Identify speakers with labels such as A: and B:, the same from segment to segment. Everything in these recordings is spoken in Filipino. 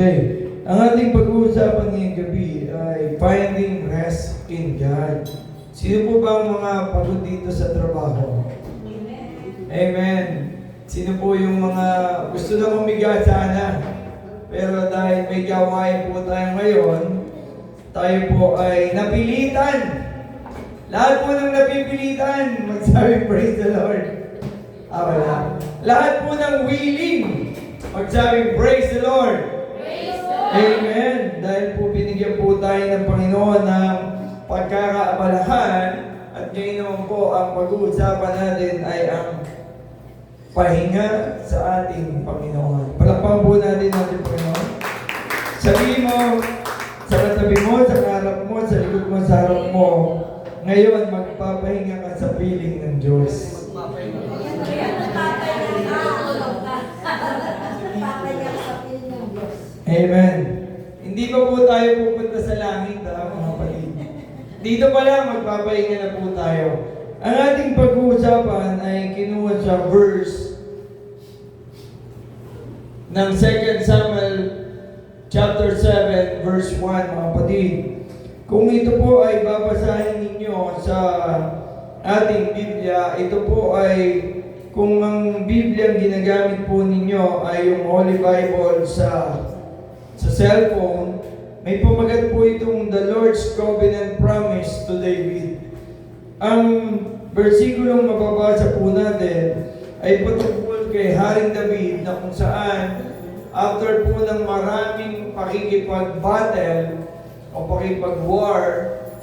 A: Okay. Ang ating pag-uusapan ngayong gabi ay finding rest in God. Sino po ba ang mga pagod dito sa trabaho? Amen. Sino po yung mga gusto na humiga sana? Pero dahil may gawain po tayo ngayon, tayo po ay napilitan. Lahat po ng napipilitan, magsabi praise the Lord. Wala. Lahat po ng willing, magsabi praise the Lord. Amen. Dahil po binigyan po tayo ng Panginoon ng pagkakaabalahan at ngayon naman po ang pag-uusapan natin ay ang pahinga sa ating Panginoon. Palakpakan po natin ating Panginoon. Sabihin mo, sa katabi mo, sa harap mo, sa likod mo, sa harap mo, ngayon magpapahinga ka sa piling ng Diyos. Amen. Hindi pa po tayo pupunta sa langit, mga kapatid. Dito pa lang, magpapahinga na po tayo. Ang ating pag-uusapan ay kinuha sa verse ng 2 Samuel chapter 7, verse 1, mga kapatid. Kung ito po ay babasahin ninyo sa ating Biblia, ito po ay, kung ang Biblia ang ginagamit po ninyo ay yung Holy Bible sa cellphone, may pamagat po itong The Lord's Covenant Promise to David. Ang versikulong mababasa po natin ay patungkol kay Haring David na kung saan after po ng maraming pakikipag-battle o pakikipag-war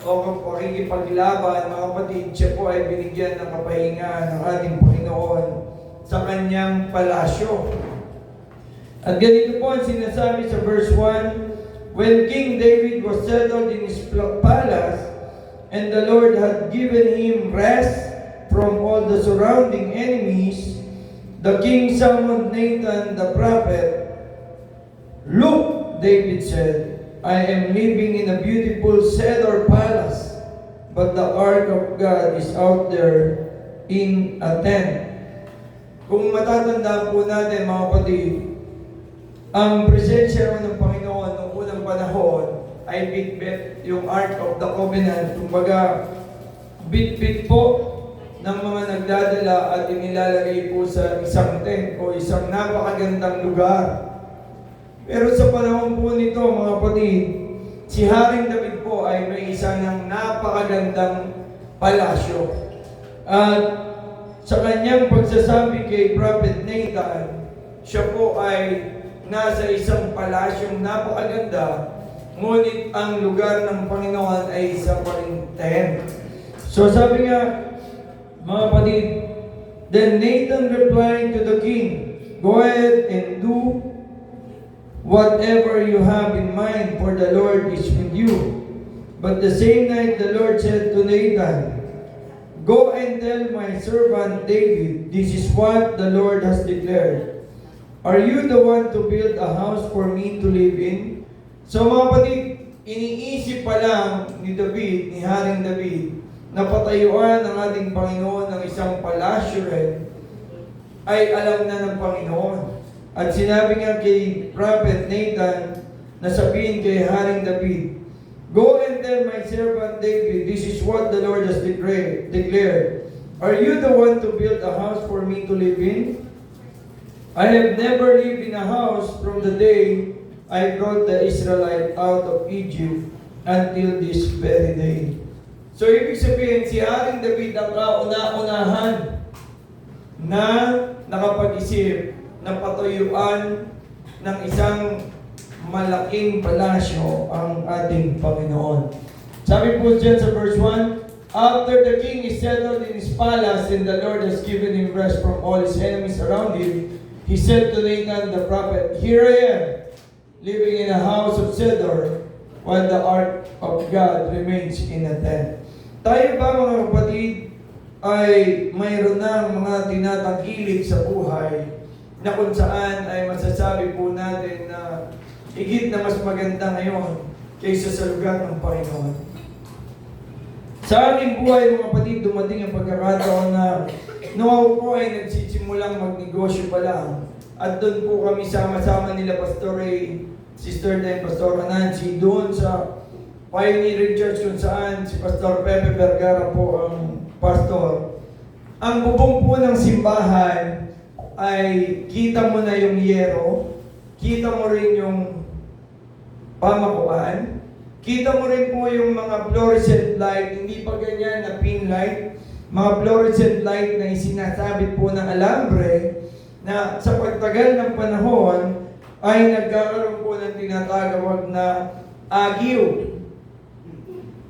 A: o pakikipaglaban, mga kapatid, siya po ay binigyan ng kapahinga ng ating Panginoon sa kanyang palasyo. At ganito po ang sinasabi sa verse 1, when King David was settled in his palace, and the Lord had given him rest from all the surrounding enemies, the king summoned Nathan the prophet. Look, David said, I am living in a beautiful cedar palace, but the ark of God is out there in a tent. Kung matatandaan po natin, mga kapatid, ang presensya ng Panginoon noong unang panahon ay bit-bit yung Ark of the Covenant. Kumbaga, bit-bit po ng mga nagdadala at inilalagay po sa isang tent o isang napakagandang lugar. Pero sa panahon po nito, mga kapatid, si Haring David po ay may isa ng napakagandang palasyo. At sa kanyang pagsasabi kay Prophet Nathan, siya po ay nasa isang palasyong napakaganda, ngunit ang lugar ng Panginoon ay isa pa ring tent. So sabi nga, mga kapatid, then Nathan replied to the king, go ahead and do whatever you have in mind, for the Lord is with you. But the same night the Lord said to Nathan, go and tell my servant David, this is what the Lord has declared. Are you the one to build a house for me to live in? So mga kapatid, iniisip pa lang ni David, ni Haring David, na patayuan ng ating Panginoon ng isang palasyo rin, ay alam na ng Panginoon. At sinabi nga kay Prophet Nathan na sabihin kay Haring David, go and tell my servant David, this is what the Lord has declared. Are you the one to build a house for me to live in? I have never lived in a house from the day I brought the Israelites out of Egypt until this very day. So ibig sabihin, si Haring David ang kauna-unahan na nakapag-isip na patuyuan ng isang malaking palasyo ang ating Panginoon. Sabi po dyan sa verse 1, after the king is settled in his palace and the Lord has given him rest from all his enemies around him, he said to Nathan the prophet, here I am, living in a house of cedar, while the ark of God remains in a tent. Tayo ba, mga kapatid, ay mayroon ng mga tinatangkilik sa buhay na kung saan ay masasabi po natin na higit na mas maganda ngayon kaysa sa lugar ng Panginoon. Sa aking buhay, mga kapatid, dumating ang pagkakataon na nung ako po ay nagsisimulang magnegosyo pa lang, at doon po kami sama-sama nila Pastor Ray Sister na Pastor Nancy, doon sa Pioneering Church kung saan si Pastor Pepe Vergara po ang pastor. Ang bubong po ng simbahan ay kita mo na yung yero, kita mo rin yung pamakuan, kita mo rin po yung mga fluorescent light, hindi pa ganyan na pin light, mga fluorescent light na isinasabit po ng alambre na sa pagtagal ng panahon ay nagkakaroon po ng tinatawag na agyo.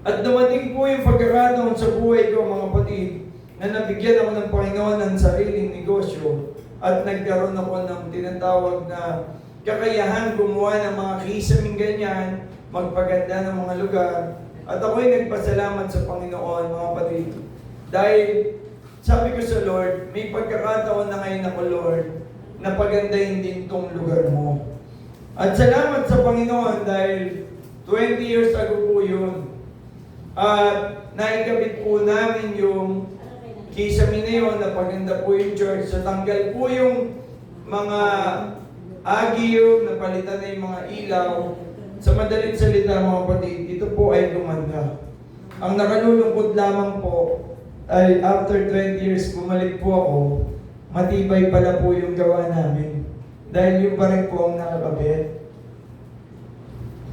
A: At dumating po yung pagkakataon sa buhay ko, mga kapatid, na nabigyan ako ng Panginoon ng sariling negosyo at nagkaroon ako ng tinatawag na kakayahan gumawa ng mga kisaming ganyan, magpaganda ng mga lugar. At ako'y nagpasalamat sa Panginoon, mga kapatid. Dahil sabi ko sa Lord, may pagkakataon na ngayon ako, Lord, na pagandahin din tong lugar mo. At salamat sa Panginoon dahil 20 years ago po yun. At naikabit po namin yung kisame na yun, napaganda po yung church. So tanggal po yung mga agyo, napalitan na yung mga ilaw. Sa madaling salita, mga kapatid, ito po ay gumanda. Ang nakalulungkot lamang po ay after 20 years, bumalik po ako, matibay pala po yung gawa namin. Dahil yung pa rin po ang nakakabit.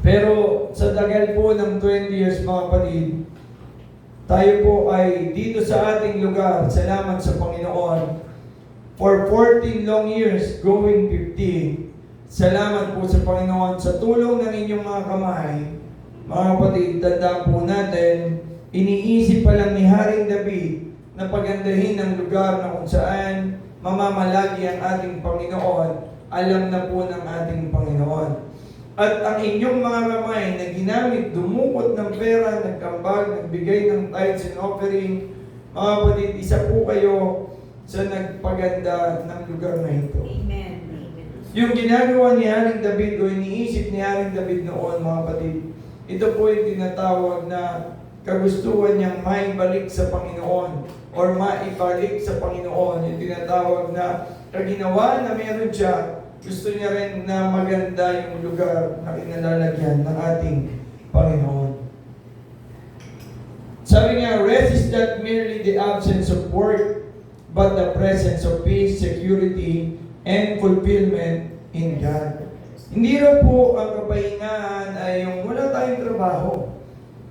A: Pero sa tagal po ng 20 years, mga kapatid, tayo po ay dito sa ating lugar, salamat sa Panginoon, for 14 long years, going 15, salamat po sa Panginoon sa tulong ng inyong mga kamay. Mga kapatid, tandaan po natin, iniisip pa lang ni Haring David na pagandahin ang lugar na kung saan mamamalagi ang ating Panginoon, alam na po ng ating Panginoon. At ang inyong mga kamay na ginamit, dumukot ng pera, nagkambag, nagbigay ng tithes and offering, mga kapatid, isa po kayo sa nagpaganda ng lugar na ito.
B: Amen.
A: Yung ginagawa ni Haring David o iniisip ni Haring David noon, mga kapatid, ito po yung tinatawag na kagustuhan niyang maibalik sa Panginoon or maibalik sa Panginoon. Yung tinatawag na kaginawa na meron siya, gusto niya rin na maganda yung lugar na kinalalagyan ng ating Panginoon. Sabi nga, rest is not merely the absence of work, but the presence of peace, security, and fulfillment in God. Hindi raw po ang kapahingahan ay yung wala tayong trabaho.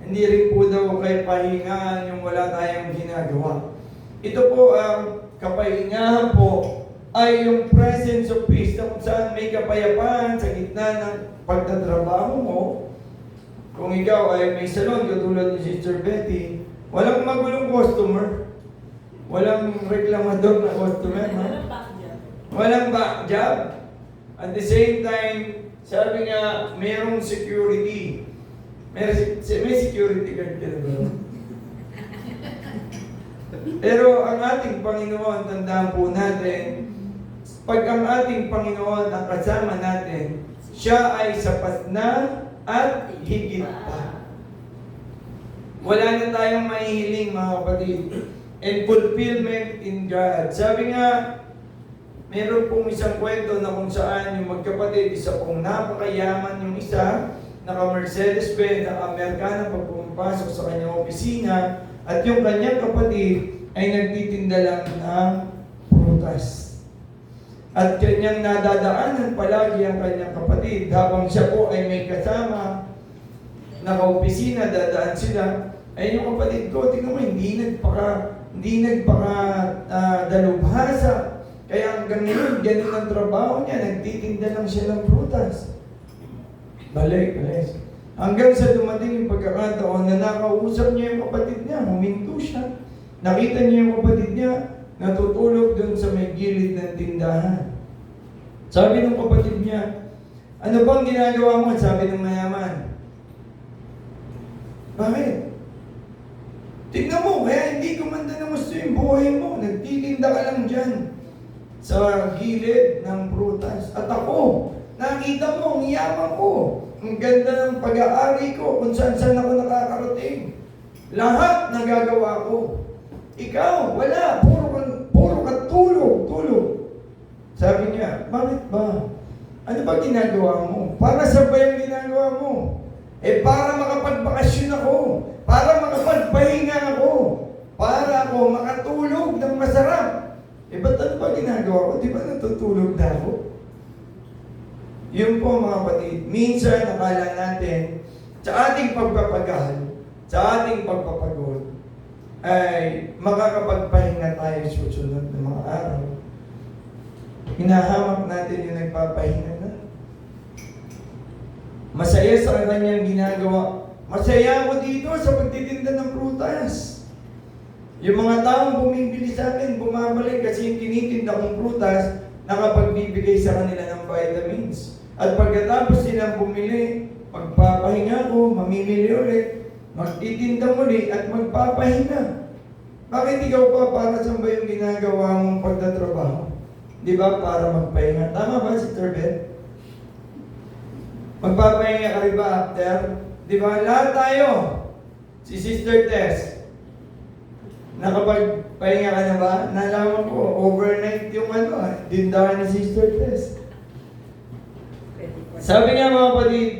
A: Hindi rin po daw kay pahingahan yung wala tayong ginagawa. Ito po ang kapahingahan po ay yung presence of peace na kung saan may kapayapaan sa gitna ng pagtatrabaho mo. Kung ikaw ay may salon, katulad ni Sister Betty, walang magulong customer. Walang reklamador na customer. Ha? Walang back job. At the same time, sabi nga, mayroong security. May security guard ka na ba? Pero ang ating Panginoon, tandaan po natin, pag ang ating Panginoon ang kasama natin, siya ay sapat na at higit pa. Wala na tayong mahihiling, mga kapatid. And fulfillment in God. Sabi nga, meron pong isang kwento na kung saan yung magkapatid, isa pong napakayaman yung isa, naka-Mercedes-Benz, naka-Amerikana pag pumapasok sa kanyang opisina, at yung kanyang kapatid ay nagtitinda lang ng prutas. At kanyang nadadaanan palagi ang kanyang kapatid. Habang siya po ay may kasama, naka-opisina, dadaan sila. Ay yung kapatid ko, tingnan mo, hindi nagpaka dalubhasa. Kaya hanggang ngayon, ganun ang trabaho niya, nagtitinda lang siya ng prutas. Balik. Hanggang sa dumating yung pagkakataon na nakausap niya yung kapatid niya, huminto siya. Nakita niya yung kapatid niya, natutulog dun sa may gilid ng tindahan. Sabi ng kapatid niya, ano bang ginagawa mo? Sabi ng mayaman. Bakit? Tignan mo, kaya hindi gumanda na gusto yung buhay mo. Nagtitinda ka lang dyan sa gilid ng prutas. At ako, nakita mo, ang yaman ko. Ang ganda ng pag-aari ko, kung saan ako nakakarating. Lahat nagagawa ko. Ikaw, wala. Puro ka tulog. Sabi niya, bakit ba? Ano ba ginagawa mo? Para sa ba yung ginagawa mo? Para makapagbakasyon ako. Para makapagpahinga ako. Para ako makatulog ng masarap. Ba't ano ba ginagawa ko? Di ba natutulog na ako? Yun po mga kapatid. Minsan nakala natin sa ating pagpapagal, sa ating pagpapagod, ay makakapagpahinga tayo susunod ng mga araw. Hinahamak natin yung nagpapahinga na. Masaya sa kanyang ginagawa. Masaya ako dito sa pagtitinda ng prutas. Yung mga taong bumibili sa akin, bumabalik kasi yung tinitinda kong prutas, nakapagbibigay sa kanila ng vitamins. At pagkatapos silang bumili, magpapahinga ko, mamimili ulit, magtitinda muli at magpapahinga. Bakit ikaw pa para saan ba yung ginagawa mong pagtatrabaho? Di ba? Para magpahinga. Tama ba, Sister Beth? Magpapahinga ka rin ba after? Di ba? Lahat tayo. Si Sister Tess. Nakapagpahinga ka na ba? Nalaman ko, overnight yung dindahan ni Sister Tess. Sabi nga mga kapatid,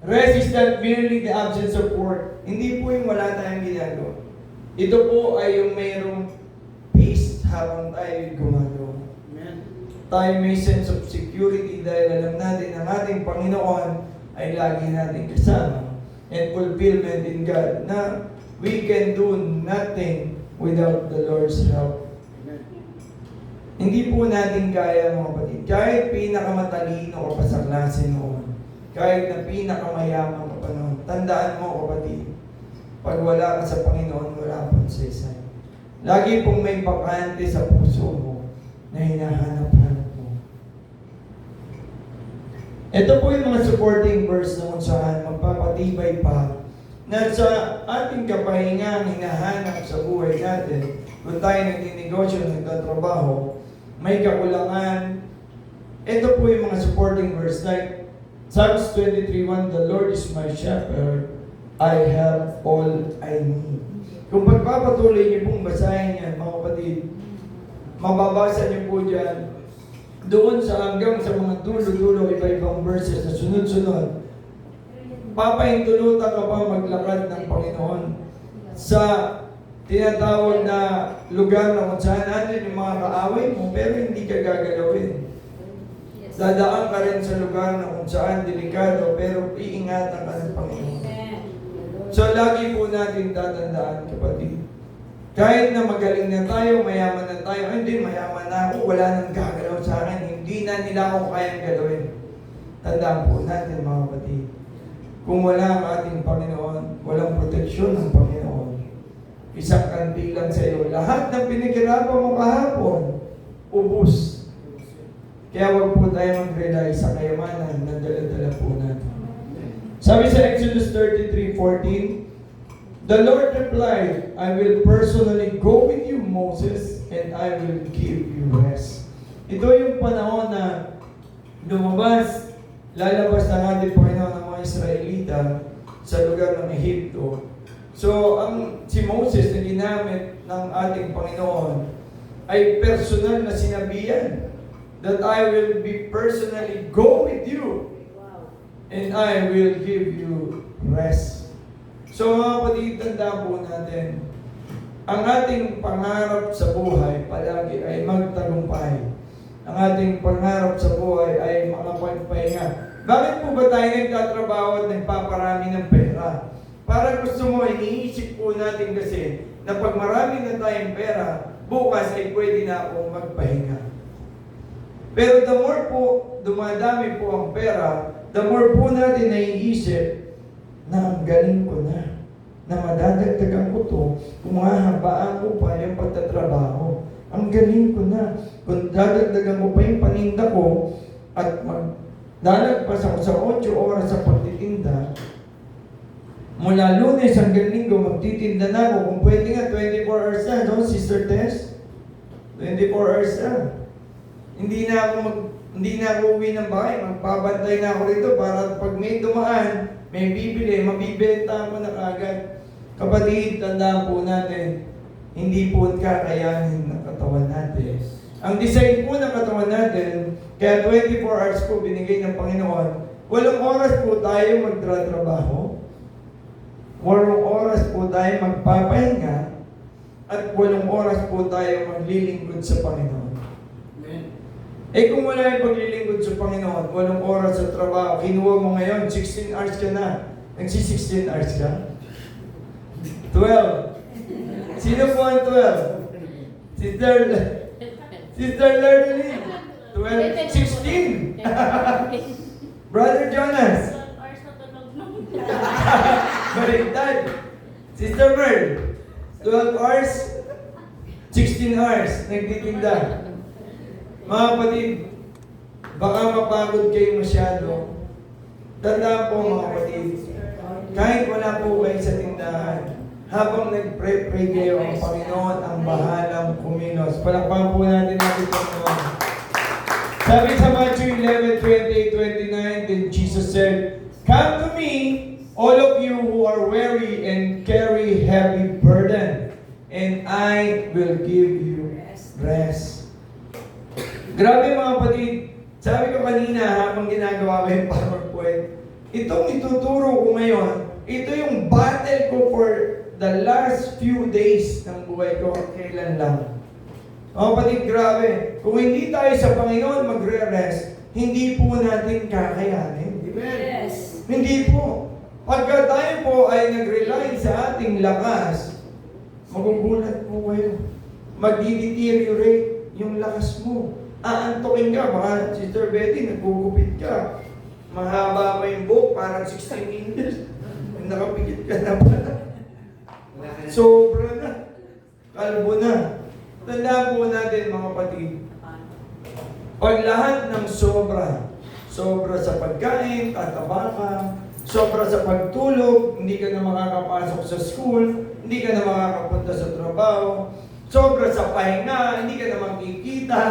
A: rest is not merely the absence of work. Hindi po yung wala tayong ginagawa. Ito po ay yung mayroong peace habang tayo gumagawa. Tayo may sense of security dahil alam natin ang ating Panginoon ay lagi natin kasama. And fulfillment in God na we can do nothing without the Lord's help. Hindi po natin kaya mga kapatid. Kahit pinakamatalino ka pa sa klase noon, kahit na pinakamayaman ka pa noon, tandaan mo kapatid, pag wala ka sa Panginoon, wala pang saysay. Lagi pong may bakante sa puso mo na hinahanap-hanap mo. Ito po yung mga supporting verse na kung saan magpapatibay pa na sa ating kapahingang hinahanap sa buhay natin, kung tayo nagninegosyo, nagtatrabaho, may kakulangan. Ito po yung mga supporting verse like Psalms 23:1, the Lord is my shepherd, I have all I need. Kung pagpapatuloy niyo pong basahin yan, mga kapatid, mababasa niyo po dyan, doon sa hanggang sa mga dulo-dulo, iba-ibang verses na sunod-sunod, papahintulutan ka pa maglakad ng Panginoon sa tinatawag na lugar na kung saan natin yung mga kaaway mo, pero hindi ka gagalawin. Dadaan ka rin sa lugar na kung saan delikado, pero iingatan ka ng Panginoon. So, lagi po natin tatandaan, kapatid. Kahit na magaling na tayo, mayaman na tayo, hindi, mayaman na ako, wala nang gagalaw sa akin, hindi na nila ako kayang galawin. Tandaan po natin, mga kapatid. Kung wala ang ating Panginoon, walang proteksyon ng Panginoon. Isang kanti lang sa iyo. Lahat ng pinaghirapan mo kahapon, ubos. Kaya wag po tayo mag-rely sa kayamanan na dala-dala po natin. Sabi sa Exodus 33:14, the Lord replied, I will personally go with you, Moses, and I will give you rest. Ito yung panahon na lumabas, lalabas na natin Panginoon ng mga Israelita sa lugar ng Ehipto. So, si Moses na ginamit ng ating Panginoon ay personal na sinabihan that I will be personally go with you and I will give you rest. So mga kapatid, tandaan po natin, ang ating pangarap sa buhay palagi ay magtagumpay. Ang ating pangarap sa buhay ay makapagpahinga. Bakit po ba tayo nagtatrabaho at nagpaparami ng pera? Para gusto mo, iniisip po natin kasi na pag marami na tayong pera, bukas ay pwede na akong magpahinga. Pero the more po dumadami po ang pera, the more po natin naiisip na ang galing ko na madadagdagan ko to, kung mahabaan ko pa yung pagtatrabaho. Ang galing ko na, kung dadagdagan ko pa yung paninda ko, at magdalagpas ako sa 8 oras sa pagtitinda, mula Lunes hanggang Linggo, magtitinda na ako. Kung pwede nga, 24 hours na, no, Sister Tess? 24 hours na. Hindi na ako uwi ng bahay. Magpapantay na ako rito para pag may dumaan, may bibili, mabibenta mo na kagad. Kapatid, tandaan po natin, hindi po kakayanin ng katawan natin. Ang design po ng katawan natin, Kaya 24 hours po binigay ng Panginoon. 8 oras po tayo magtratrabaho. 8 oras po tayo magpapahinga. At 8 oras po tayo maglilingkod sa Panginoon.
B: Amen.
A: Eh kung wala yung paglilingkod sa Panginoon, 8 oras sa trabaho, kinuha mo ngayon, 16 hours ka na. Nagsi-16 hours ka? 12. Sino po ang 12? Sister Lerlin. 12, 16. Brother Jonas. Baliktad. Sister Merl. 12 hours, 16 hours, nagtitinda. Mga kapatid, baka mapagod kayo masyado. Tandaan po mga kapatid, kahit wala po kayo sa tindahan, habang nag-pray kayo, ang Panginoon ang bahalang kumilos. Palakpakan po natin natin Panginoon. Sabi sa Matthew 11:28-29, then Jesus said, "Come to me, all of you who are weary and carry heavy burden, and I will give you rest." Grabe mga kapatid, sabi ko kanina habang ginagawa ko yung PowerPoint, itong ituturo ko ngayon, ito yung battle ko for the last few days ng buhay ko, kailan lang. Mga kapatid, grabe. Kung hindi tayo sa Panginoon magre-rest, hindi po natin kakayanin.
B: Yes.
A: Hindi po. Pagka tayo po ay nag-rely sa ating lakas, magugulat po kayo. Mag-deteriorate yung lakas mo. Aantokin ka, baka Sister Betty, nagugupit ka. Mahaba pa yung buhok, parang 16 inches. Nakapikit ka na ba? Sobra na. Kalbo na. Tandaan po natin mga kapatid, pag lahat ng sobra sa pagkain, tataba ka, sobra sa pagtulog, hindi ka na makakapasok sa school, hindi ka na makakapunta sa trabaho, sobra sa pahinga, hindi ka na makikita,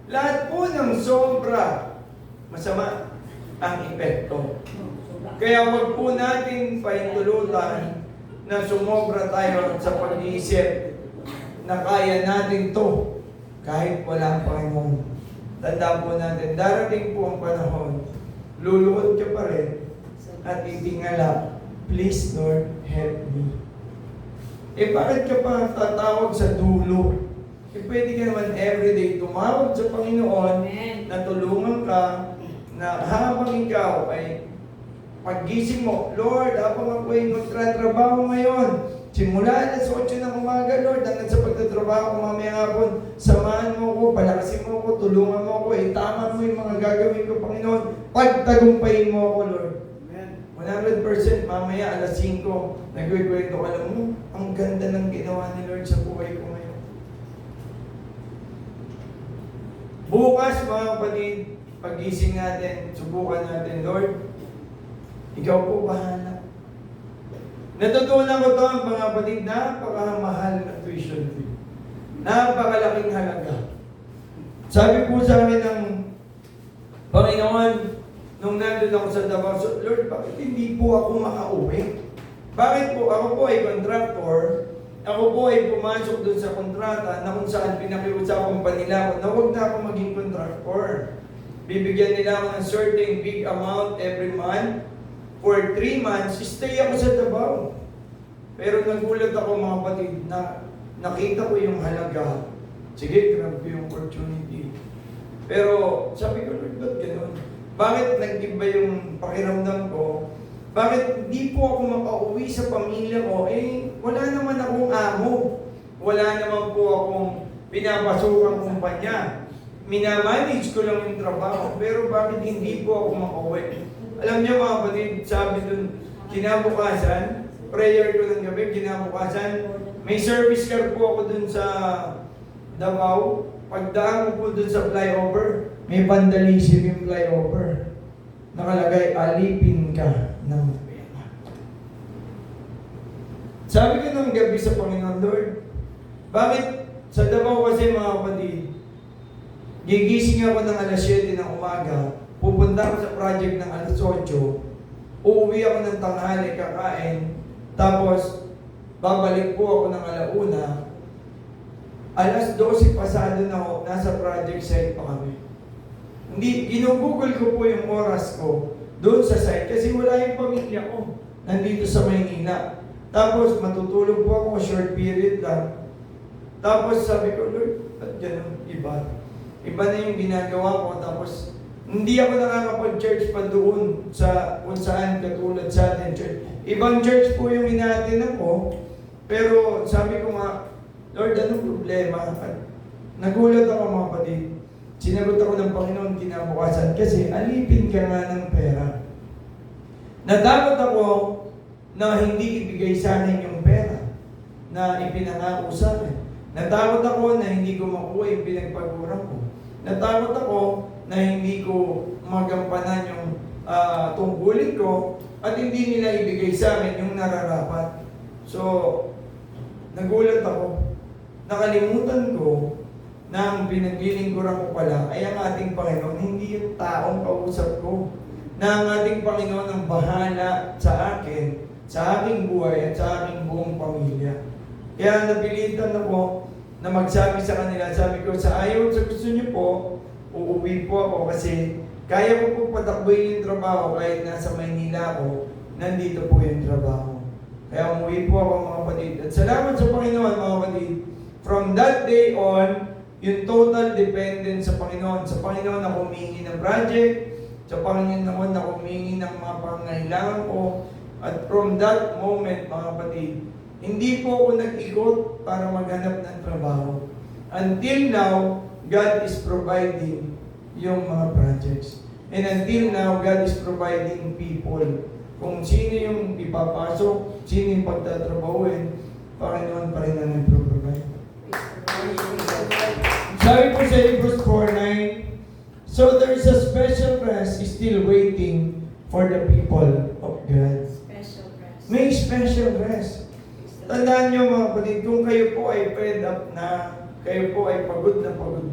A: lahat po ng sobra, masama ang epekto. Kaya wag po natin pahintulutan na sumobra tayo sa pag-iisip na kaya natin to kahit wala ang Panginoon. Tandaan po natin, darating po ang panahon, luluhod ka pa rin at itingala, "Please Lord, help me." Eh bakit ka pa tatawag sa dulo? Eh pwede ka naman everyday tumawag sa Panginoon na tulungan ka na habang ikaw ay paggising mo, "Lord, habang ako ay magtatrabaho ngayon, simula alas 8 ng umaga, Lord, hanggang sa pagtatrabaho ko mamaya hapon, samahan mo ko, palakasin mo ko, tulungan mo ko, itaman mo yung mga gagawin ko, Panginoon, pagtagumpayin mo ako, Lord."
B: Amen.
A: 100% mamaya alas 5, nagkikwento ka lang mo, ang ganda ng ginawa ni Lord sa buhay ko ngayon. Bukas, mga kapatid, paggising natin, subukan natin, "Lord, ikaw po bahala." Natutunan ko to mga kapatid, napakamahal na tuition fee. Napakalaking halaga. Sabi po sa akin ng Panginoon, nung nandun ako sa Davao, "Lord, bakit hindi po ako makauwi? Bakit po? Ako po ay contractor. Ako po ay pumasok dun sa kontrata na kung saan pinakiusapan pa nila ako na huwag na ako maging contractor. Bibigyan nila ako ng certain big amount every month. For 3 months, stay ako sa Davao." Pero nagulat ako mga kapatid na nakita ko yung halaga. Sige, grabe yung opportunity. Pero sabi ko, "Lord, ba't ganun? Bakit nag-iba yung pakiramdam ko? Bakit hindi po ako makauwi sa pamilya ko? Eh, wala naman akong amo. Wala naman po akong pinapasukang kumpanya. Minamanage ko lang yung trabaho. Pero bakit hindi po ako makauwi?" Alam niyo mga kapatid, sabi dun, kinabukasan, prayer ko ng gabi, kinabukasan, may service car po ako dun sa Davao. Pagdaan ko po dun sa flyover, may vandalism yung flyover. Nakalagay, "Alipin ka ng pera." Sabi ko ng gabi sa Panginoon, "Lord, bakit sa Davao kasi mga kapatid, gigising ako ng alas 7 ng umaga, pupunta ako sa project ng alas 8, uuwi ako ng tanghali, kakain, tapos babalik po ako ng alauna, alas 12 pasado na ako, nasa project site pa kami. Hindi, ginugugol ko po yung oras ko doon sa site kasi wala yung pamilya ko. Nandito sa Maynila. Tapos matutulog po ako, short period lang. Tapos sabi ko, Lord, ba't ganun? Iba. Iba na yung ginagawa ko. Tapos hindi ako nakakapag-church pa doon sa kung saan katulad sa atin church. Ibang church po yung inaatinan ko. Pero sabi ko nga, Lord, anong problema? Nagulat ako mga kapatid. Sinagot ako ng Panginoon kinabukasan kasi alipin ka nga ng pera. Natakot ako na hindi ibigay sa akin yung pera na ipinangako sa akin. Natakot ako na hindi ko makuha yung pinagpaguran ko. Natakot ako na hindi ko magampanan yung tungkulin ko at hindi nila ibigay sa akin yung nararapat. So, nagulat ako. Nakalimutan ko na ang pinaglilingkuran ko pala ay ang ating Panginoon, hindi yung taong kausap ko. Na ang ating Panginoon ang bahala sa akin, sa aking buhay at sa aking buong pamilya. Kaya napilitan ako na magsabi sa kanila, sabi ko, sa ayaw sa gusto niyo po, uuwi po ako kasi kaya ko po patakbuhin yung trabaho kahit nasa Maynila ako, nandito po yung trabaho. Kaya umuwi po ako mga kapatid. At salamat sa Panginoon mga kapatid. From that day on, yung total dependence sa Panginoon. Sa Panginoon ako humingi ng project, sa Panginoon ako humingi ng mga pangangailangan ko. At from that moment, mga kapatid, hindi po ako nag-ikot para maghanap ng trabaho. Until now, God is providing yung mga projects. And until now, God is providing people. Kung sino yung ipapasok, sino yung pagtatrabahuin, Panginoon pa rin ang nag-provide. Sabi po sa Hebrews 4:9, so there is a special rest still waiting for the people of God.
B: Special rest.
A: May special rest. Tandaan nyo mga kapatid, kung kayo po ay fed up na, kayo po ay pagod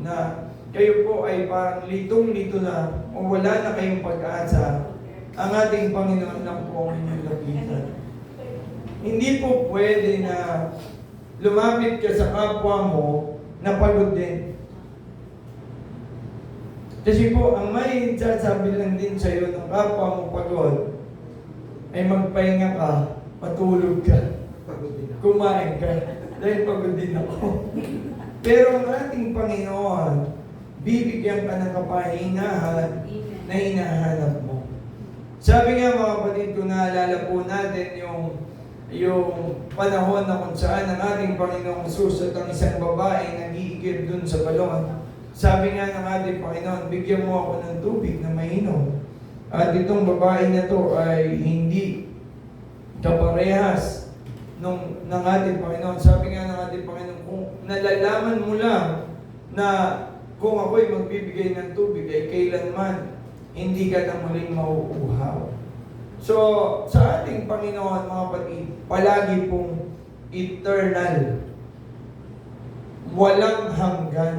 A: na, kayo po ay parang litong-lito na, o wala na kayong pag-asa, ang ating Panginoon lang po ang inyong lapitan. Hindi po pwede na lumapit ka sa kapwa mo na pagod din. Kasi po, ang may sasabi lang din sa iyo ng kapwa mo pagod, ay magpahinga ka, matulog ka, kumain ka, dahil pagod din ako. Pero ang ating Panginoon, bibigyan ka ng kapahingahan na hinahanap mo. Sabi nga mga kapatid, kung naalala po natin yung panahon na kung saan ang ating Panginoong Jesus at ang isang babae nag-iigib dun sa balon. Sabi nga ng ating Panginoon, bigyan mo ako ng tubig na mainom. At itong babae na to ay hindi kaparehas ng ating Panginoon. Sabi nga ng ating Panginoon, kung nalalaman mo lang na kung ako'y magbibigay ng tubig ay kailanman hindi ka na muling mauuhaw. So, sa ating Panginoon, mga kapatid, palagi pong eternal. Walang hanggan.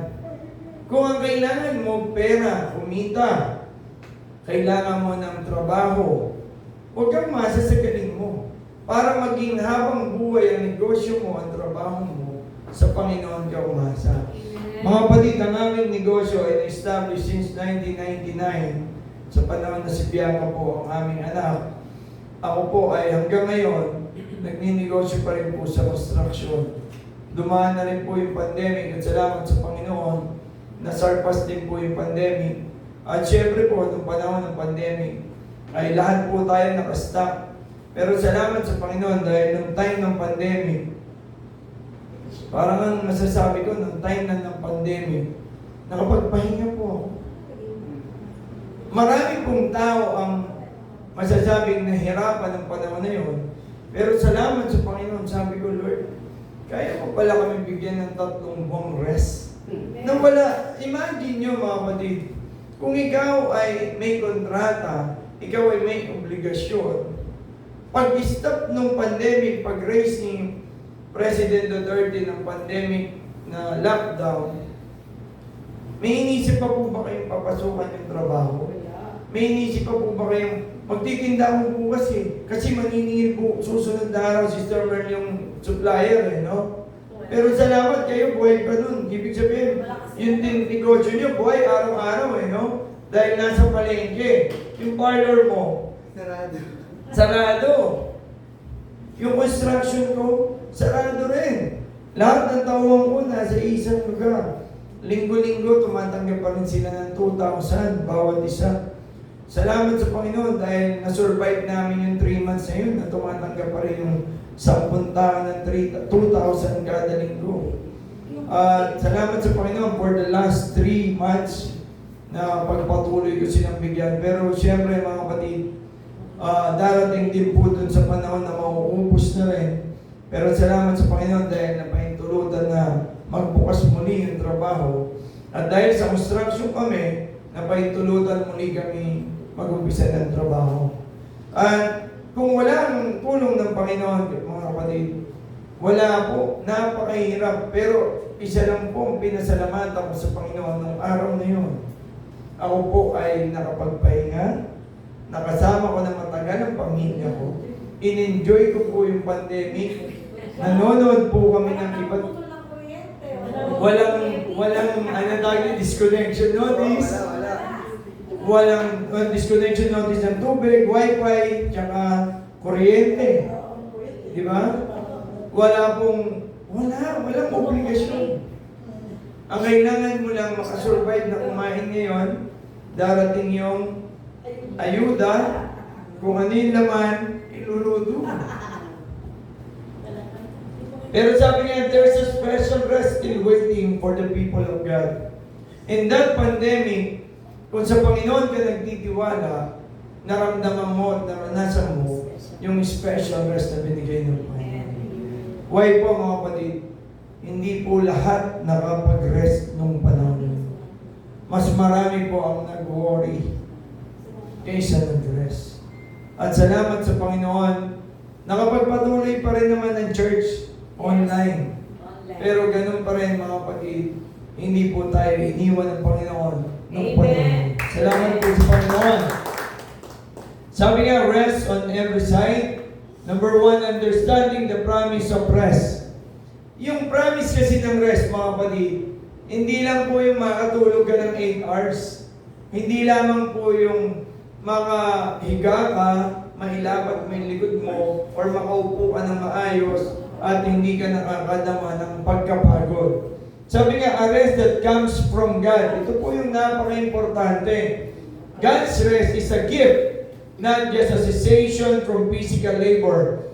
A: Kung ang kailangan mo pera, kumita, kailangan mo ng trabaho, huwag kang masa sa galing mo. Para maging habang buhay ang negosyo mo, ang trabaho mo, sa Panginoon ka umasa. Mga kapatid, ang aming negosyo ay na-establish since 1999. Sa panahon na si Bianca po, ang aming anak. Ako po ay hanggang ngayon, nagninegosyo pa rin po sa construction. Dumaan na rin po yung pandemic at salamat sa Panginoon, nasarpas din po yung pandemic. At syempre po, nung panahon ng pandemic, ay lahat po tayo nakastock. Pero salamat sa Panginoon dahil nung time ng pandemic, parang ang masasabi ko, nung time na ng pandemic, nakapagpahinga po ako. Marami pong tao ang masasabing nahirapan ng panahon na yun. Pero salamat sa Panginoon, sabi ko, Lord, kaya mo pala kami bigyan ng 3 buwang rest. Nang wala, imagine nyo mga kapatid, kung ikaw ay may kontrata, ikaw ay may obligasyon, pag-stop ng pandemic, pag-raise ni President Duterte ng pandemic na lockdown, may inisip pa po ba kayong papasukan yung trabaho? May inisip pa po ba kayong magtitinda mo po kasi maniningil po susunod na araw si Stormer yung supplier no? Pero salamat kayo, buhay pa nun. Ibig sabihin, yung din negosyo nyo, buhay araw-araw no? Dahil nasa palengke. Yung parlor mo, sarado. Yung construction ko, sarado rin. Lahat ng tawang ko nasa isang lugar. Linggo-linggo, tumatanggap pa rin sila ng 2,000 bawat isa. Salamat sa Panginoon dahil na-survive namin yung 3 months na yun na tumatanggap pa rin yung 10 taon ng 2,000 kada linggo. Salamat sa Panginoon for the last 3 months na pagpatuloy ko silang bigyan. Pero siyempre mga kapatid, darating din po dun sa panahon na mauubos na rin. Pero salamat sa Panginoon dahil napahintulutan na magbukas muli yung trabaho. At dahil sa construction kami, napahintulutan muli kami mag-umpisa ng trabaho. At kung walang tulong ng Panginoon, mga kapatid, wala po, napakahirap. Pero isa lang po ang pinasalamatan ko sa Panginoon nung araw na yun. Ako po ay nakapagpahinga, nakasama ko ng matagal ang pamilya ko, in-enjoy ko po yung pandemic, nanonood po kami ng iba't walang disconnection notice, walang disconnection notice ng tubig, wifi, tsaka kuryente. Di ba? Walang obligasyon. Ang kailangan mo lang makasurvive na kumain ngayon, darating yung ayuda, kung ano yung laman, iluluto. Pero sabi nga, there's a special rest still waiting for the people of God. In that pandemic, kung sa Panginoon ka nagtitiwala, naramdaman mo at naranasan mo yung special rest na binigay ng Panginoon. Why po mga kapatid? Hindi po lahat nakapag-rest nung panahon. Mas marami po ang nag-worry kaysa nag-rest. At salamat sa Panginoon, nakapagpatuloy pa rin naman ang church online. Pero ganun pa rin mga kapatid, hindi po tayo iniwan ng Panginoon nung panahon. Salamat po sa Panginoon. Sabi nga, rest on every side. Number 1, understanding the promise of rest. Yung promise kasi ng rest, mga kapatid, hindi lang po yung makatulog ka ng 8 hours. Hindi lamang po yung makahiga ka, mahilapat mo yung likod mo, or makaupo ka ng maayos, at hindi ka nakakadama ng pagkapagod. Sabi nga, a rest that comes from God. Ito po yung napaka-importante. God's rest is a gift, not just a cessation from physical labor.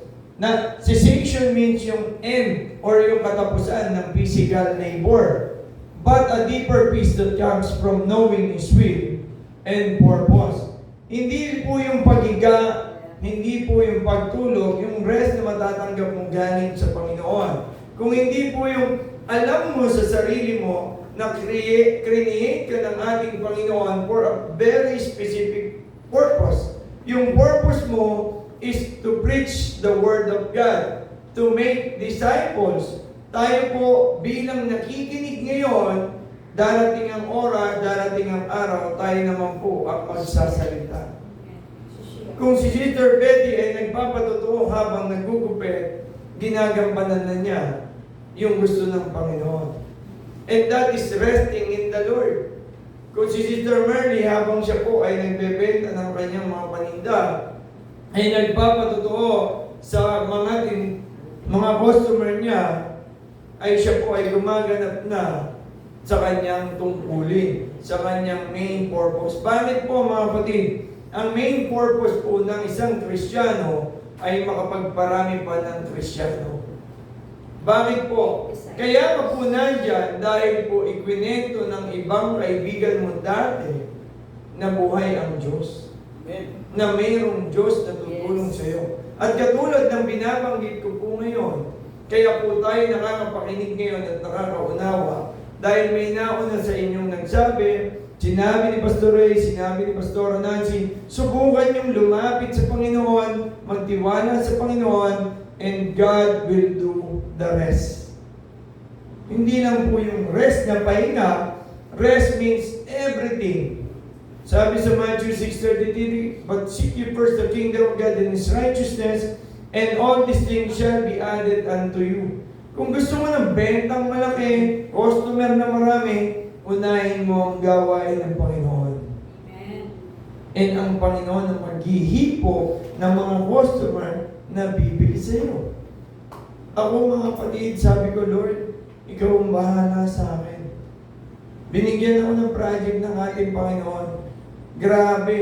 A: Cessation means yung end or yung katapusan ng physical labor. But a deeper peace that comes from knowing His will and purpose. Hindi po yung paghiga, hindi po yung pagtulog, yung rest na matatanggap mong galing sa Panginoon. Kung hindi po yung alam mo sa sarili mo na create ka ng ating Panginoon for a very specific purpose. Yung purpose mo is to preach the Word of God, to make disciples. Tayo po bilang nakikinig ngayon, darating ang oras, darating ang araw, tayo naman po ang magsasalita. Kung si Sister Betty ay nagpapatotoo habang nagugupit, ginagampanan na niya yung gusto ng Panginoon. And that is resting in the Lord. Kung si Sister Merly habang siya po ay nagbebenta ng kanyang mga paninda, ay nagpapatotoo sa mga customer niya, ay siya po ay gumaganap na sa kanyang tungkulin, sa kanyang main purpose. Bakit po mga kapatid? Ang main purpose po ng isang Kristiyano ay makapagparami pa ng Kristiyano. Bakit po? Kaya ka po nandyan dahil po ikwinento ng ibang kaibigan mo dati na buhay ang Diyos. Na mayroong Diyos na tutulong sa iyo. At katulad ng binabanggit ko po ngayon, kaya po tayo nakakapakinig ngayon at nakakaunawa dahil may nauna sa inyong nagsabi, sinabi ni Pastor Ray, sinabi ni Pastor Nancy, subukan yung lumapit sa Panginoon, magtiwala sa Panginoon, and God will do the rest. Hindi lang po yung rest na pahinga, rest means everything. Sabi sa Matthew 6:33, but seek ye first the kingdom of God and His righteousness, and all these things shall be added unto you. Kung gusto mo ng bentang malaki, customer na marami, unahin mo ang gawain ng Panginoon. And ang Panginoon ang maghihipo ng mga customer na bibili sa iyo. Ako mga kapatid, sabi ko, Lord, ikaw ang bahala sa akin. Binigyan ako ng project ng ating Panginoon. Grabe.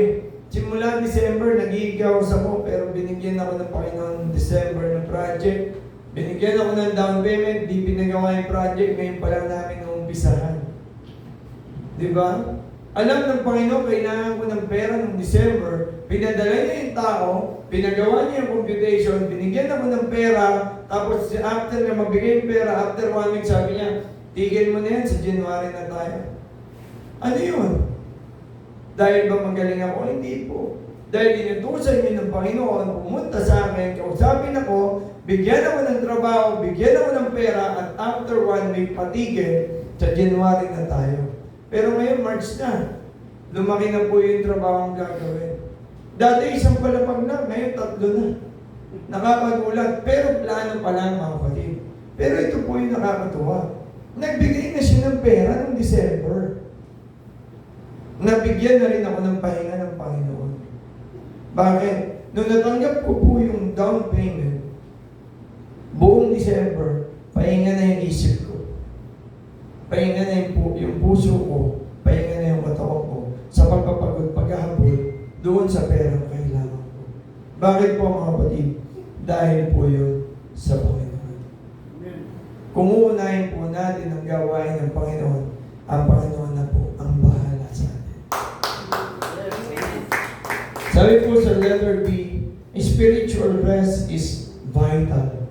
A: Simula December, nag-i-house ako, pero binigyan ako ng Panginoon December ng project. Binigyan ako ng down payment, di pinagawa yung project, ngayon pa lang namin umpisahan. Diba? Alam ng Panginoon, kailangan ko ng pera noong December, pinadala niya yung tao, pinagawa niya yung computation, binigyan ako ng pera, tapos after na magbigay yung pera, after 1 week, sabi niya, tigil mo na yan, sa January na tayo. Ano yun? Dahil ba magaling ako? Hindi po. Dahil inutusan niyo ng Panginoon, pumunta sa akin, kausapin ako, bigyan ako ng trabaho, bigyan ako ng pera, at after 1 week, patigil, sa January na tayo. Pero ngayon, March na. Lumaki na po yung trabaho ang gagawin. Dati isang palapag na, ngayon 3 na. Nakakagulat, pero plano pa lang mga kapatid. Pero ito po yung nakakatuwa. Nagbigay na siya ng pera noong December. Nabigyan na rin ako ng pahinga ng Panginoon. Bakit? Nung natanggap ko po yung down payment, buong December, pahinga na yung isip ko. Pahinga na yung puso ko, pahinga na yung katawan ko, sa pagpapagod, paghahabol, doon sa perang kailangan ko. Bakit po mga kapatid? Dahil po yun sa Panginoon. Kung uunahin po natin ang gawain ng Panginoon, ang Panginoon na po ang bahala sa atin. Sabi po sa letter B, spiritual rest is vital.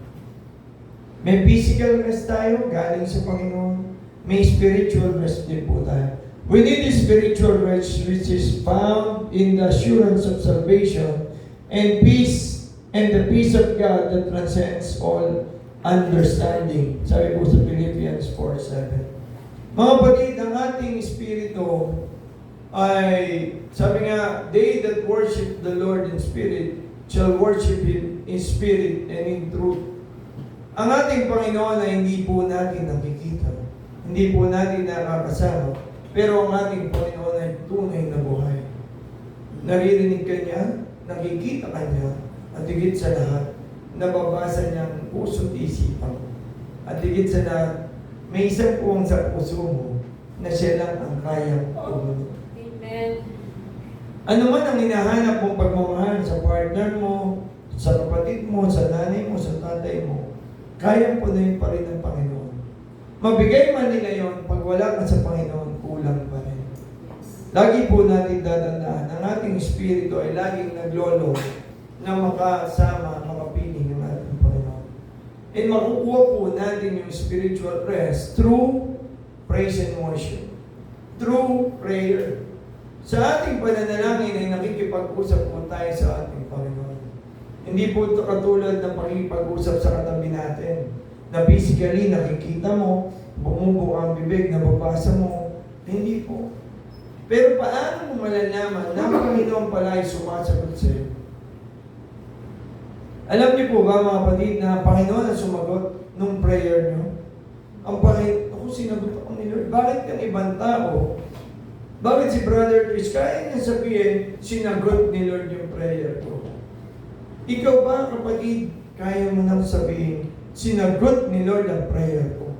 A: May physical rest tayo, galing sa Panginoon. May spiritual rest din po tayo. We need a spiritual rest which is found in the assurance of salvation and peace and the peace of God that transcends all understanding. Sabi po sa Philippians 4:7. Mga kapatid, ang ating espiritu ay, sabi nga, they that worship the Lord in spirit shall worship Him in spirit and in truth. Ang ating Panginoon ay hindi po natin nakikita. Hindi po natin nakakasama. Pero ang ating Panginoon ay tunay na buhay. Naririnig ka niya, nakikita ka niya, at higit sa lahat, nababasa niya ang puso't isipan. At higit sa lahat, may isang puwang sa puso mo na siya lang ang kayang pumunod.
B: Amen.
A: Ano man ang hinahanap mong pagmamahal sa partner mo, sa kapatid mo, sa nanay mo, sa tatay mo, kayang punuin pa rin ng Panginoon. Mabigay man nila yon, pag wala ka sa Panginoon, kulang pa rin. Lagi po natin dadandaan, ang ating espiritu ay laging naglolo na makasama, makapiling ng ating Panginoon. And makukuha po natin yung spiritual rest through praise and worship. Through prayer. Sa ating pananalangin ay nakikipag-usap po tayo sa ating Panginoon. Hindi po katulad ng pakikipag-usap sa katabi natin na physically nakikita mo, bumubuo ang bibig, nababasa mo. Hindi po. Pero paano mo malalaman na ang Panginoon pala ay sumasagot sa iyo? Alam niyo po ba mga kapatid na ang Panginoon ang sumagot nung prayer niyo? Ang Panginoon, ako sinagot ako ni Lord. Bakit yung ibang tao? Bakit si Brother Chris, kaya niya sabihin, sinagot ni Lord yung prayer ko? Ikaw ba kapatid, kaya mo nang sabihin, sinagot ni Lord ang prayer ko?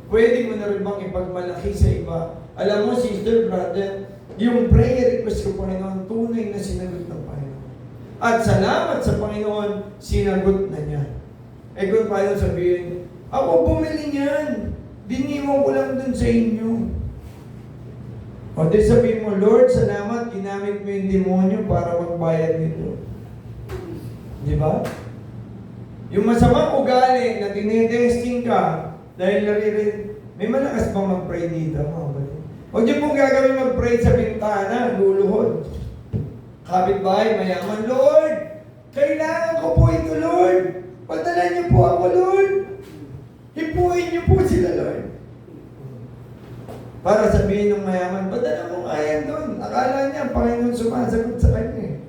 A: Pwede mo na rin bang ipagmalaki sa iba? Alam mo, sister, brother, yung prayer request ko, Panginoon, tunay na sinagot ng Panginoon. At salamat sa Panginoon, sinagot na niya. Eh kung paano sabihin, ako bumili niyan, diniwan ko lang dun sa inyo. O di sabihin mo, Lord, salamat, ginamit mo yung demonyo para magbayad nito. Di ba? Yung masamang ugali na tinetesting ka, dahil naririnig, may malakas bang mag-pray dito, mga kapatid? Huwag niyo pong gagawin mag-pray sa bintana, luluhod. Kapitbahay, mayaman, Lord, kailangan ko po ito, Lord. Padala niyo po ako, Lord. Hipuin niyo po sila, Lord. Para sabihin ng mayaman, padala mo nga yan doon. Akala niya, Panginoon sumasagot sa kanya.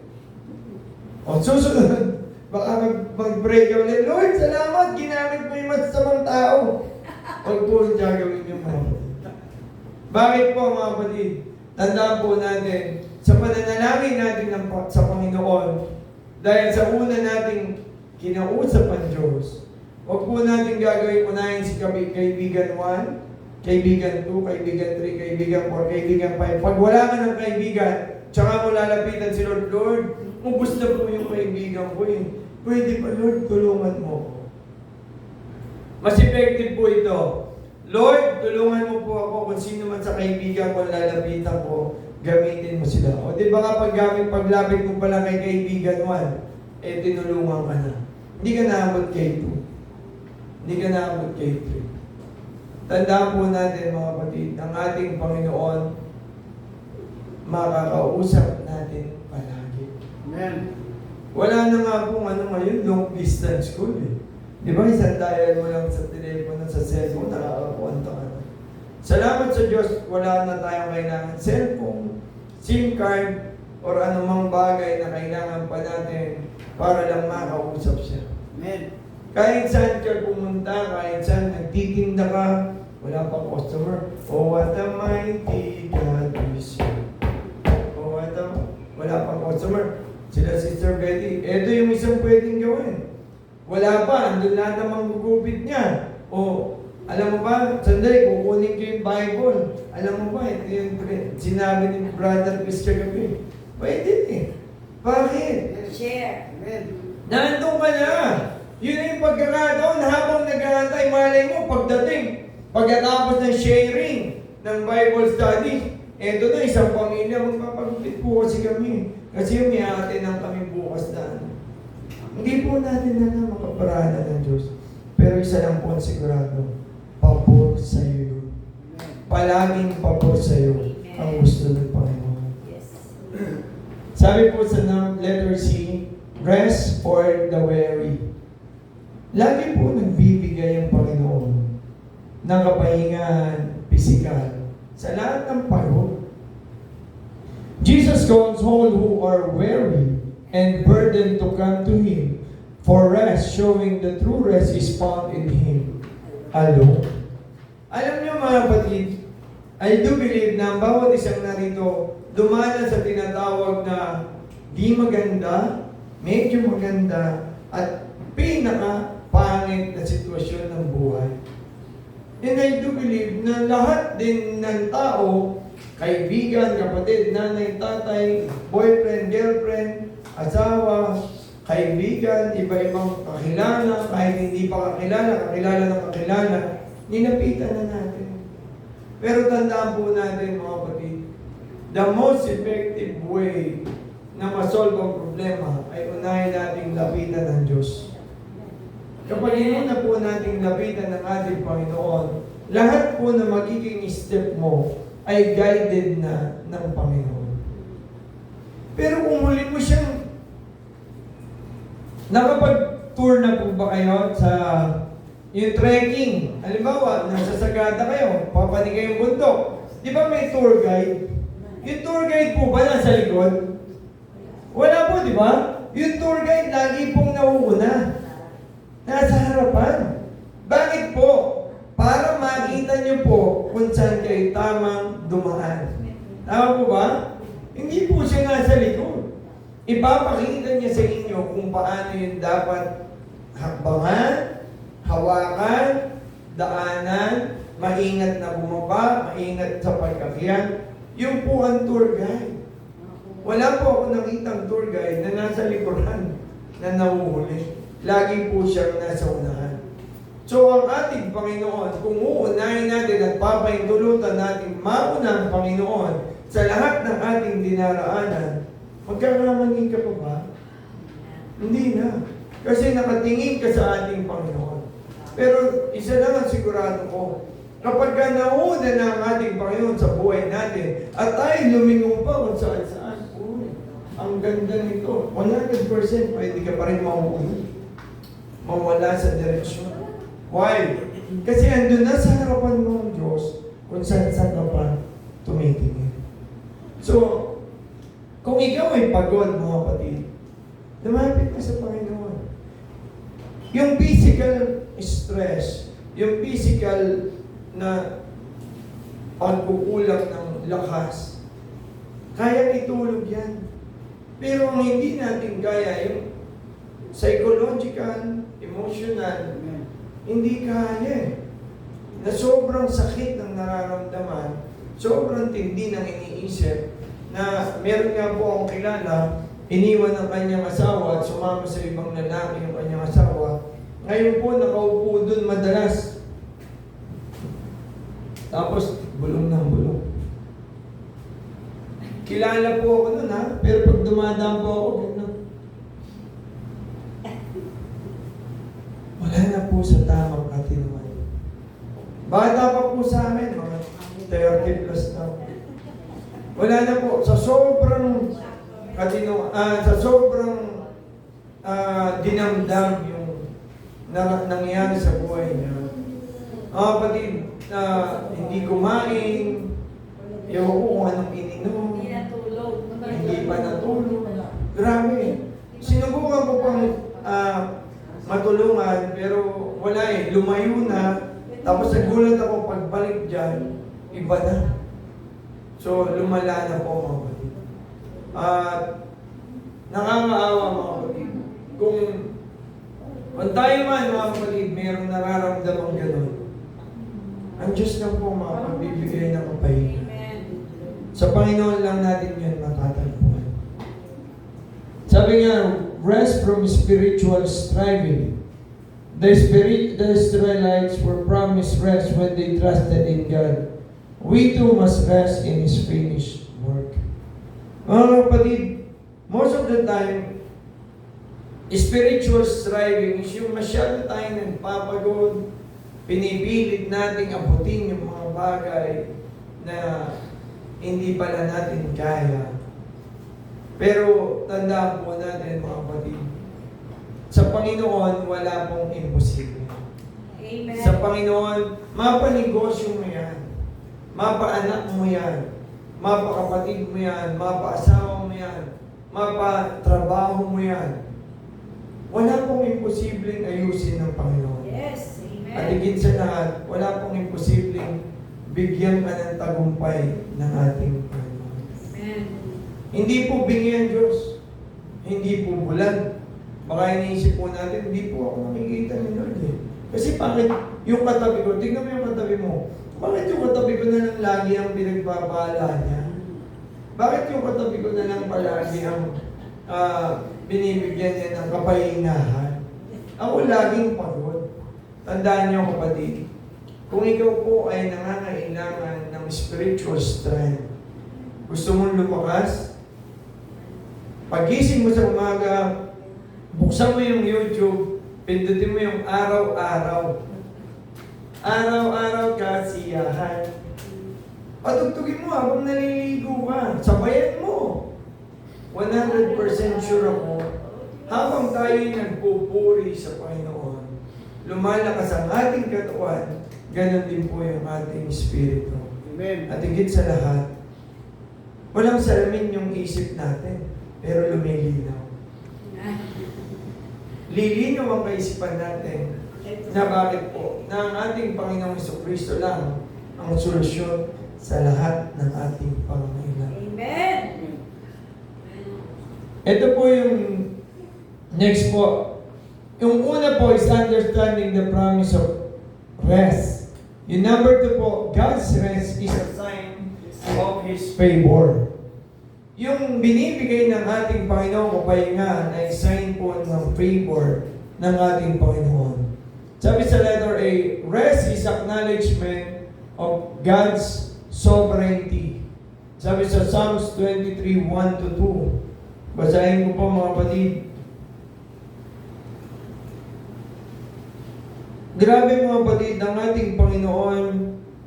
A: O susunod, baka mag-pray ka ulit, Lord, salamat, ginamit mo yung masamang tao. Huwag po rin gagawin niyo mga kapatid. Bakit po mga kapatid? Tandaan po natin, sa pananalangin natin sa Panginoon, dahil sa una nating kinausap ang Diyos, huwag po natin gagawin unahin si kaibigan 1, kaibigan 2, kaibigan 3, kaibigan 4, kaibigan 5. Pag wala ka ng kaibigan, tsaka mo lalapitan si Lord, Lord, ubus na po yung kaibigan ko eh. Pwede pa Lord, tulungan mo. Mas effective po ito. Lord, tulungan mo po ako kung sino man sa kaibigan ko lalapitan ko, gamitin mo sila. O di ba kapag paglapit mo pala kay kaibigan 1, eh tinulungan ka na. Hindi ka naabot kay 2. Hindi ka naabot kay 3. Tandaan po natin mga kapatid, ang ating Panginoon, makakausap natin palagi.
B: Amen.
A: Wala na nga pong ngayon, long distance school eh. Di ba, isang dial mo lang sa telepono, sa cellphone, nakakapunta ka na. Salamat sa Diyos, wala na tayong kailangan cellphone, SIM card, or anumang bagay na kailangan pa natin para lang makausap siya.
B: Amen.
A: Kahit saan ka pumunta, kahit saan nagtitinda ka, wala pang customer. Oh, what a mighty God we serve. Oh, wala pang customer. Sila Sister Betty, ito yung isang pwedeng gawin. Wala pa, andun lahat ang manggugupit niya. O, alam mo ba, sandali, kukunin ko yung Bible. Alam mo ba, ito yung sinabi ni Brother Chris kagabi. Pwede eh. Bakit?
B: Share. Amen.
A: Nandun ka na. Yun yung pagkakataon habang nag-aantay, malay mo, pagkatapos ng sharing ng Bible study, eto na, isang pamilya, magpapagupit po kasi kami. Kasi may ate ng kami bukas na. Hindi po natin na makaparada ng Diyos. Pero isa lang po ang sigurado, pabor sa iyo. Palaging pabor sa iyo ang gusto ng Panginoon.
B: Yes.
A: Sabi po sa letter C, rest for the weary. Lagi po nagbibigay ang Panginoon ng kapahingan pisikal sa lahat ng pagod. Jesus calls all who are weary and burdened to come to Him for rest, showing the true rest is found in Him alone. Alam niyo mga kapatid, I do believe na ang bawat isang narito dumanan sa tinatawag na di maganda, medyo maganda, at pinaka-pangit na sitwasyon ng buhay. And I do believe na lahat din ng tao, kaibigan, kapatid, nanay, tatay, boyfriend, girlfriend, asawa, kaibigan, iba-ibang kakilala, kahit hindi pa kakilala, nilapitan na natin. Pero tandaan po natin mga kapatid, the most effective way na masolve ang problema ay unahin nating lapitan ng Diyos. Kapag na po nating lapitan ng ating Panginoon, lahat po na magiging step mo ay guided na ng Panginoon. Pero kung muli mo siyang nakapag-tour na po ba kayo sa yung trekking? Halimbawa, nasa Sagada kayo, papanig kayong bundok. Di ba may tour guide? Yung tour guide po ba nasa likod? Wala po, di ba? Yung tour guide lagi pong nauuna. Nasa harapan. Bakit po? Para makita niyo po kung saan kayo tamang dumaan. Tama po ba? Hindi po siya nasa likod. Ipapakita niya sa inyo kung paano yung dapat hakbangan, hawakan, daanan, maingat na bumaba, maingat sa pagkakyat. Yung po ang tour guide. Wala po ako nakitang tour guide na nasa likuran na nahuhuli. Lagi po siyang nasa unahan. So ang ating Panginoon, kung uunahin natin at papahintulutan natin mauna ang Panginoon sa lahat ng ating dinaraanan, magkakamangin ka pa ba? Hindi na. Kasi nakatingin ka sa ating Panginoon. Pero isa lang ang sigurado ko, kapag nauna na ang ating Panginoon sa buhay natin, at tayo lumingon pa kung saan-saan, ang ganda nito. 100% pwede ka pa rin mawala sa direksyon. Why? Kasi andun na sa harapan mo ang Diyos kung saan-saan ka pa tumitingin. So, kung ikaw ay pagod, mga kapatid, lumapit ka sa Panginoon. Yung physical stress, yung physical na pagkukulang ng lakas, Kaya itulog yan. Pero ang hindi natin kaya, yung psychological, emotional, hindi kaya eh. Na sobrang sakit ng nararamdaman, sobrang tindi ng iniisip, na meron nga po akong kilala, iniwan ng kanyang asawa at sumama sa ibang lalaki yung kanyang asawa. Ngayon po, nakaupo dun madalas. Tapos, bulong ng bulong. Kilala po ako nun ha, pero pag dumadaan po ako, gano'n. Wala na po sa tamang katinuan. Bata pa po sa amin, mga 30 plus na. Wala na po, sa sobrang katinuan, sa sobrang dinamdam yung nangyayari sa buhay niya. Kapatid, hindi kumain, yung kung anong ininom, hindi pa natulog. Grabe. Sinubukan ko pang matulungan, pero wala eh. Lumayo na. Tapos nagulat ako pagbalik dyan, iba na. So, lumala na po mga kapatid. At nakakaawa mga kapatid. Kung tayo man mga kapatid, mayroong nararamdamang gano'n, ang Diyos lang po mga pagbibigay ng kapahinga. Sa Panginoon lang natin yan matatagpuan. Sabi nga, rest from spiritual striving. The Israelites were promised rest when they trusted in God. We too must rest in His finished work. Mga kapatid, most of the time, spiritual striving is yung masyado tayo nagpapagod, pinipilit nating abutin yung mga bagay na hindi pala natin kaya. Pero tandaan po natin mga kapatid, sa Panginoon wala pong imposible.
B: Amen.
A: Sa Panginoon, mapanegosyo mo yan, mapaanak mo yan, mapakapatid mo yan, mapaasawa mo yan, mapatrabaho mo yan. Wala pong imposibleng ayusin ng Panginoon.
B: Yes, amen.
A: At higit sa lahat, wala pong imposibleng bigyan ka ng tagumpay ng ating Panginoon.
B: Amen.
A: Hindi po bigyan Diyos. Hindi po bulan. Baka iniisip po natin, hindi po ako nakikita ni Lord eh. Kasi bakit yung katabi ko, tingnan mo yung katabi mo, bakit yung katabi ko na lang lagi ang pinagpapala niya? Bakit yung katabi ko na lang palagi ang binibigyan niya ng kapahingahan? Ako laging pagod. Tandaan niyo kapatid, kung ikaw po ay nangangailangan ng spiritual strength, gusto mong lumakas, pagising mo sa umaga, buksan mo yung YouTube, pindutin mo yung araw-araw. Araw-araw kasiyahan. Patugtugin mo habang naliligo ka. Sabayan mo. 100% sure ako, habang tayo'y nagpupuri sa Panginoon, lumalakas ang ating katawan, ganon din po yung ating espiritu.
C: Amen.
A: At higit sa lahat, walang salamin yung isip natin, pero lumilinaw. Lilinaw ang kaisipan natin na bakit po, na ang ating Panginoong Jesucristo lang ang solusyon sa lahat ng ating pangangailangan.
B: Amen.
A: Ito po yung next po. Yung una po is understanding the promise of rest. Yung number 2 po, God's rest is a sign of His favor. Yung binibigay ng ating Panginoon kapahinga ay sign po ng favor ng ating Panginoon. Sabi sa letter A, rest is acknowledgement of God's sovereignty. Sabi sa Psalms 23, 1-2. Basahin ko po mga kapatid. Grabe mga kapatid, ang ating Panginoon,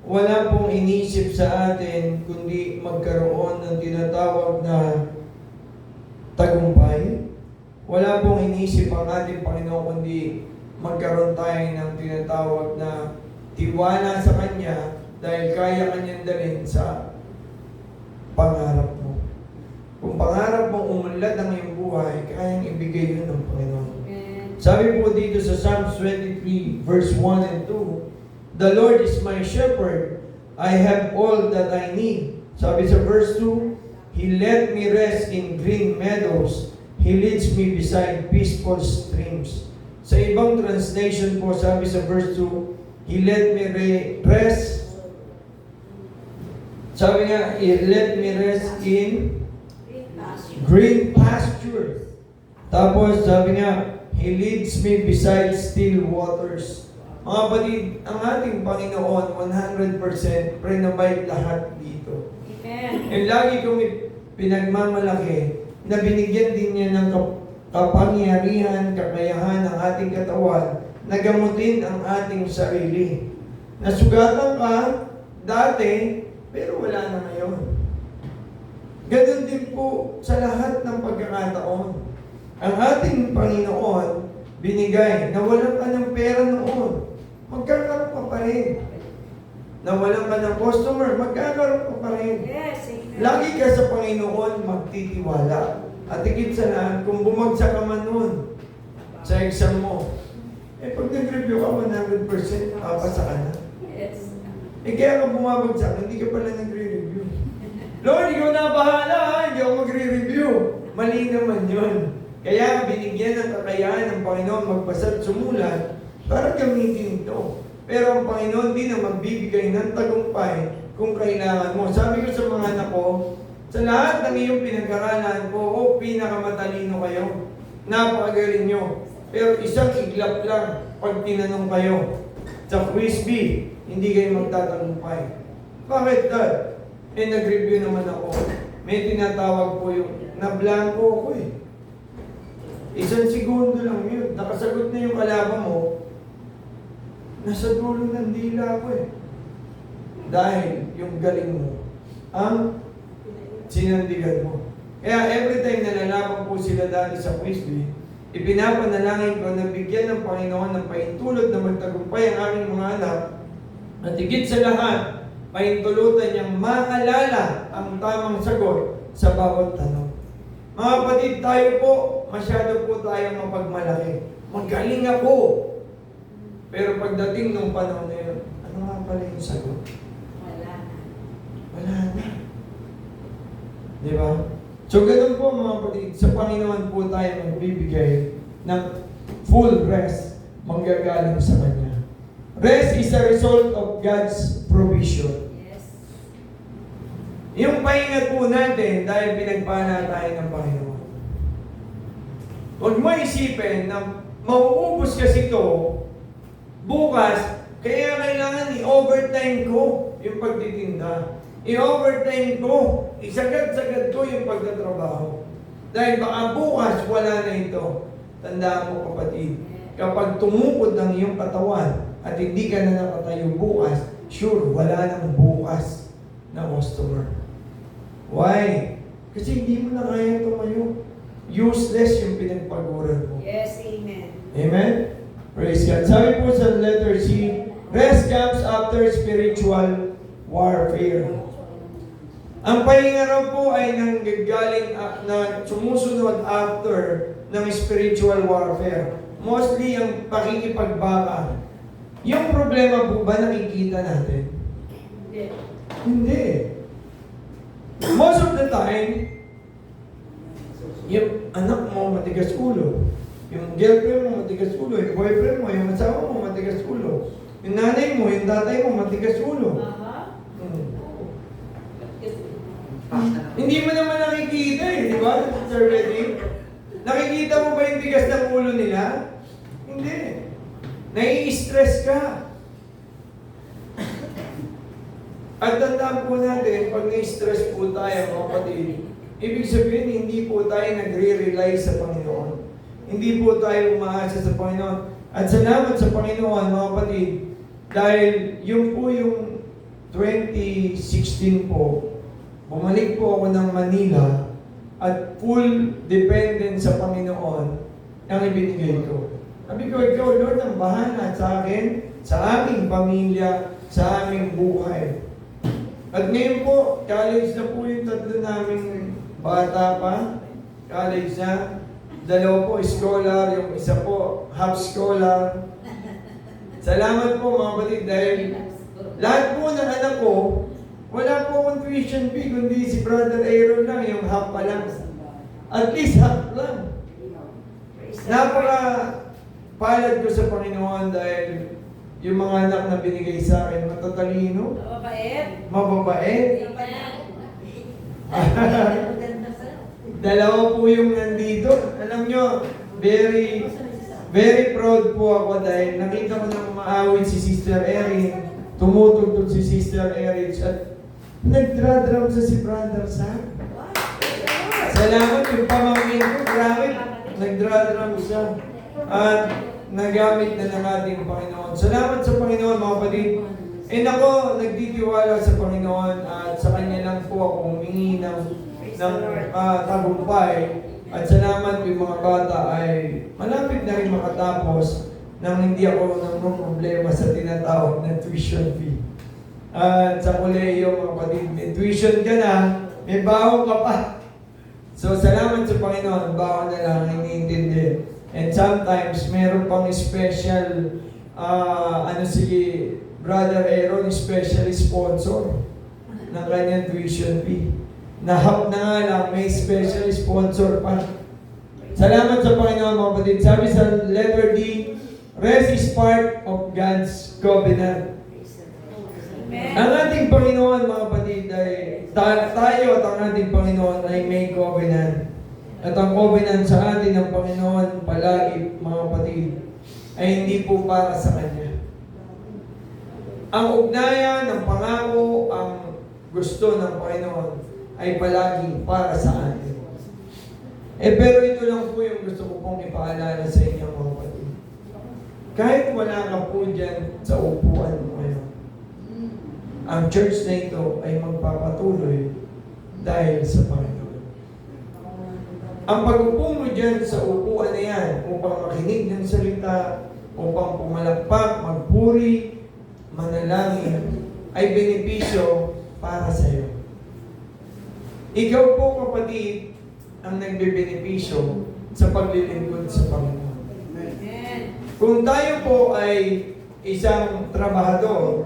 A: wala pong inisip sa atin kundi magkaroon ng tinatawag na tagumpay. Wala pong inisip ang ating Panginoon kundi magkaroon tayo ng tinatawag na tiwala sa Kanya dahil kaya Kanyang dalhin sa pangarap mo. Kung pangarap mong umunlad ang iyong buhay, kayang ibigay yun ng Panginoon. Sabi po dito sa Psalms 23 verse 1 and 2, the Lord is my shepherd, I have all that I need. Sabi sa verse 2, He let me rest in green meadows. He leads me beside peaceful streams. Sa ibang translation po, sabi sa verse 2, He let me rest. Sabi nga, He let me rest in green pastures. Tapos sabi nga, He leads me beside still waters. Mga kapatid, ang ating Panginoon, 100% renovate lahat dito.
B: Amen.
A: And lagi kong pinagmamalaki na binigyan din niya ng kapangyarihan, kakayahan ng ating katawan na gamutin ang ating sarili. Nasugatan ka dati, pero wala na ngayon. Ganun din po sa lahat ng pagkakataon. Ang ating Panginoon binigay na walang ka ng pera noon, magkakaroon ka pa rin. Nawalan ka ng customer, magkakaroon ka pa rin.
B: Yes, amen.
A: Lagi ka sa Panginoon magtitiwala. At higit sa lahat, kung bumagsak ka man noon sa exam mo, pag nag-review ka 100%, papasa ka na.
B: Yes.
A: Kaya ka bumabagsak, hindi ka pala nagre-review. Lord, ikaw na bahala, hindi ako magre-review. Mali naman yun. Kaya binigyan ng kakayahan ng Panginoon magbasa at sumulat para gamitin ito. Pero ang Panginoon din ang magbibigay ng tagumpay kung kailangan mo. Sabi ko sa mga anak ko, sa lahat ng iyong pinag-aralan ko, pinakamatalino kayo. Napakagaling nyo. Pero isang iglap lang pag tinanong kayo sa quiz B, hindi kayo magtatagumpay. Bakit, Dad? Nag-review naman ako. May tinatawag po yung na-blanco ako eh. Isang segundo lang yun. Nakasagot na yung kalaban mo, nasa dulo ng dila ko eh. Dahil yung galing mo, ang sinandigan mo. Kaya every time na nalaman po sila dati sa quiz B, ipinapanalangin ko na bigyan ng Panginoon ng paintulot na magtagumpay ang aming mga anak at higit sa lahat, paintulutan niyang maalala ang tamang sagot sa bawat tanong. Mga kapatid, tayo po, masyado po tayong mapagmalaki. Magaling ako. Pero pagdating ng panahon na yun, ano nga pala yung sagot?
B: Wala na.
A: Wala na. Di ba? So, ganun po mga kapatid, sa Panginoon po tayo magbibigay ng full rest manggagaling sa Kanya. Rest is a result of God's provision.
B: Yes.
A: Yung pahinga po natin dahil pinagpala tayo ng Panginoon. Huwag mo isipin na mauubos kasi ito bukas, kaya kailangan i-overtime ko yung pagtitinda. I-overtime ko, isagad-sagad ko yung pagtatrabaho. Dahil baka bukas wala na ito. Tandaan mo kapatid, kapag tumukod ng iyong katawan at hindi ka na nakatayo bukas, sure, wala nang bukas na customer. Why? Kasi hindi mo na kaya tumayo. Useless yung pinagpaguran mo.
B: Yes, amen.
A: Amen? Praise God. Sabi po sa letter C, rest comes after spiritual warfare. Ang pahinga raw po ay nanggagaling na sumusunod after ng spiritual warfare. Mostly ang pakikipagbaka. Yung problema po ba nakikita natin?
B: Hindi.
A: Hindi. Most of the time, yung anak mo matigas ulo. Yung girlfriend mo matigas ulo. Yung boyfriend mo, yung asawa mo matigas ulo. Yung nanay mo, yung tatay mo matigas ulo.
B: Aha.
A: Hindi mo naman nakikita eh, di ba? Sir Reddy? Nakikita mo ba yung tigas ng ulo nila? Hindi. Nai-stress ka. At tandaan po natin, pag na-stress po tayo, mga kapatid, ibig sabihin, hindi po tayo nagre-rely sa Panginoon. Hindi po tayo umaasa sa Panginoon. At salamat sa Panginoon, mga kapatid, dahil yun po yung 2016 po, bumalik po ako ng Manila at full dependent sa Panginoon ang ibinigay ko. Sabi ko, ikaw, Lord, ang bahala sa akin, sa aming pamilya, sa aming buhay. At ngayon po, college na po yung tatlo naming bata pa. College na. Dalawa po scholar, yung isa po half scholar. Salamat po mga kapatid dahil lahat po ng anak ko Wala po akong tuition fee, kundi si Brother Aaron lang, yung half pa lang. At least half lang.
B: Praise the
A: Napaka palad ko sa Panginoon dahil yung mga anak na binigay sa akin, matatalino,
B: Lord. Mababait.
A: mababait.
B: Amen.
A: Dalawa po yung nandito. Alam nyo, very proud po ako dahil nakita ko na umaawit si Sister Erin, tumutugtog si Sister Erin, at nagdra-drum sa si Brother Sam. Salamat yung pamangkin ko, grabe. Nagdra-drum siya. At nagamit na ng ating Panginoon. Salamat sa Panginoon, mga kapatid. And ako, nagtitiwala sa Panginoon at sa Kanya lang po ako humingi ng tagumpay. At salamat yung mga bata ay malapit na rin makatapos nang hindi ako nang problema sa tinatawag na tuition fee. At sa kolehiyo, mga kapatid, may tuition ka na, may baon ka pa. So, salamat sa Panginoon, baon na lang, iniintindi. And sometimes, meron pang special, si Brother Aaron, special sponsor ng kanyang tuition fee. Nahap na nga lang, may special sponsor pa. Salamat sa Panginoon, mga kapatid. Sabi sa letter D, rest is part of God's covenant. Ang ating Panginoon, mga kapatid, ay tayo at ang ating Panginoon ay may covenant. At ang covenant sa atin ng Panginoon palagi, mga kapatid, ay hindi po para sa Kanya. Ang ugnayan, ang pangako, ang gusto ng Panginoon ay palagi para sa atin. Pero ito lang po yung gusto ko pong ipaalala sa inyo, mga kapatid. Kahit wala ka po dyan sa upuan mo ngayon, ang church na ito ay magpapatuloy dahil sa Panginoon. Ang pag-upo mo dyan sa upuan na yan upang makinig ng salita, upang pumalakpak, magpuri, manalangin, ay benepisyo para sa iyo. Ikaw po, kapatid, ang nagbebenepisyo sa paglilingkod sa Panginoon.
B: Amen.
A: Kung tayo po ay isang trabahador,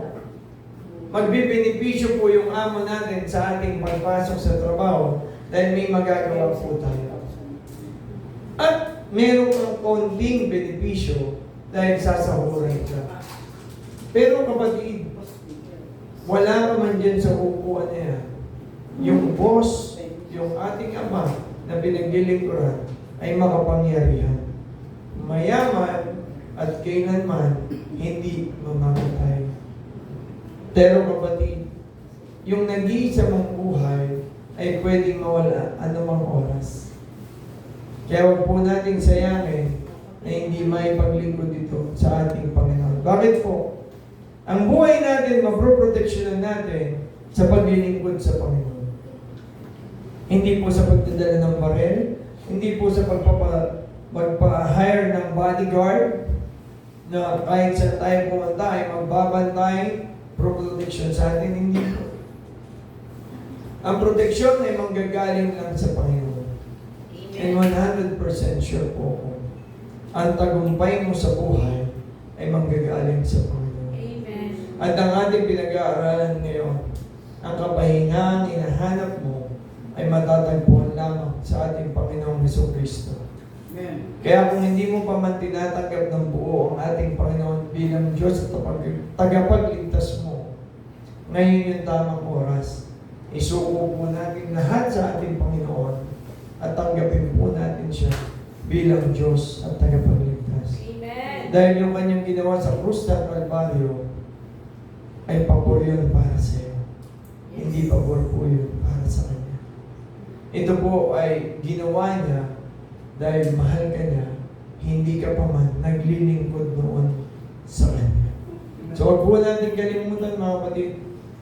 A: magbibenepisyo po yung amo natin sa ating pagpasok sa trabaho dahil may magagawa po tayo. At meron kang konting benepisyo dahil sasahuran ka. Pero kapatid, wala ka man dyan sa upuan na yan. Yung boss, yung ating ama na pinaglilingkuran ay makapangyarihan. Mayaman at kailanman hindi mamamatay. Pero kapatid, yung nag-iisa mong buhay ay pwedeng mawala anumang oras. Kaya huwag po nating sayangin na hindi may paglingkod dito sa ating Panginoon. Bakit po? Ang buhay natin, maproproteksyonan natin sa paglilingkod sa Panginoon. Hindi po sa pagdadala ng baril, hindi po sa magpa-hire ng bodyguard na kahit sa tayo pumunta ay magbabantay, protection sa atin, hindi po. Ang proteksyon ay manggagaling lang sa Panginoon. And 100% sure po ako, ang tagumpay mo sa buhay ay manggagaling sa Panginoon.
B: Amen.
A: At ang ating pinag-aaralan ngayon, ang kapahingahan hinahanap mo ay matatagpuan lamang sa ating Panginoong Jesucristo. Kaya kung hindi mo pa man tinatanggap ng buo ang ating Panginoon bilang Diyos at tagapagligtas mo, ngayon yung tamang oras. Isuko po natin lahat sa ating Panginoon at tanggapin po natin siya bilang Diyos at tagapagligtas.
B: Amen.
A: Dahil yung kanyang ginawa sa krus ng Kalbaryo ay pabor yun para sa iyo. Hindi pabor po yun para sa Kanya. Ito po ay ginawa niya dahil mahal ka niya, hindi ka pa man naglilingkod noon sa Kanya. So huwag po natin kalimutan, mga kapatid,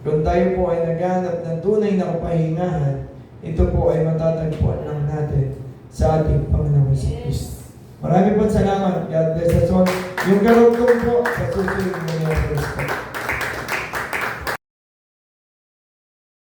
A: kung tayo po ay naghanap ng tunay na kapahingahan, ito po ay matatagpuan lang natin sa ating Panginoon Jesucristo. Marami po salamat. God bless us all. Yung karugtong po sa susunod na Kristo.